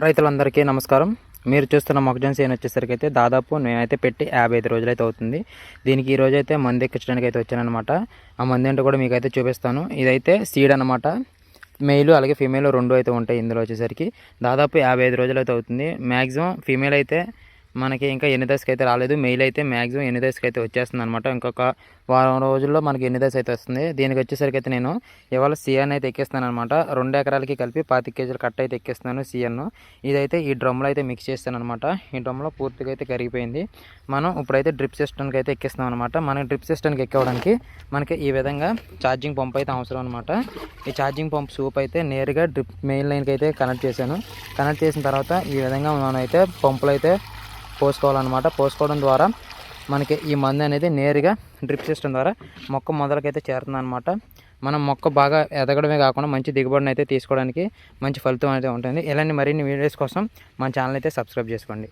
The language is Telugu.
రైతులందరికీ నమస్కారం. మీరు చూస్తున్న మొక్కజొన్న చేను వచ్చేసరికి అయితే దాదాపు నేనైతే పెట్టి 55 రోజులైతే అవుతుంది. దీనికి ఈ రోజైతే మందు ఎక్కించడానికి అయితే వచ్చానమాట. ఆ మందు ఏంటో కూడా మీకైతే చూపిస్తాను. ఇదైతే సీడ్ అనమాట. మెయిల్ అలాగే ఫీమేల్ రెండు అయితే ఉంటాయి. ఇందులో వచ్చేసరికి దాదాపు 55 రోజులు అయితే అవుతుంది. మ్యాక్సిమం ఫీమేల్ అయితే మనకి ఇంకా ఎన్ని దశకి అయితే రాలేదు. మెయిల్ అయితే మ్యాక్సిమం ఎన్ని దశకి అయితే వచ్చేస్తుంది అనమాట. ఇంకొక వారం రోజుల్లో మనకి ఎన్ని దశ అయితే వస్తుంది. దీనికి వచ్చేసరికి అయితే నేను ఇవాళ సిఎన్ అయితే ఎక్కిస్తాను అనమాట. 2 ఎకరాలకి కలిపి 25 కేజీల కట్ట అయితే ఎక్కిస్తున్నాను సిఎన్. ఇదైతే ఈ డ్రమ్లో అయితే మిక్స్ చేస్తాను అనమాట. ఈ డ్రమ్లో పూర్తిగా అయితే కరిగిపోయింది. మనం ఇప్పుడైతే డ్రిప్ సిస్టమ్కి అయితే ఎక్కిస్తాం అనమాట. మనం డ్రిప్ సిస్టమ్కి ఎక్కడానికి మనకి ఈ విధంగా ఛార్జింగ్ పంప్ అయితే అవసరం అనమాట. ఈ ఛార్జింగ్ పంప్ సూప్ అయితే నేరుగా డ్రిప్ మెయిన్ లైన్కి అయితే కనెక్ట్ చేశాను. కనెక్ట్ చేసిన తర్వాత ఈ విధంగా మనం అయితే పంపులు అయితే పోసుకోవాలన్నమాట. పోసుకోవడం ద్వారా మనకి ఈ మందు అనేది నేరుగా డ్రిప్ సిస్టమ్ ద్వారా మొక్క మొదలకైతే చేరుతుంది అనమాట. మనం మొక్క బాగా ఎదగడమే కాకుండా మంచి దిగుబడిని అయితే తీసుకోవడానికి మంచి ఫలితం అయితే ఉంటుంది. ఇలాంటి మరిన్ని వీడియోస్ కోసం మన ఛానల్ అయితే సబ్స్క్రైబ్ చేసుకోండి.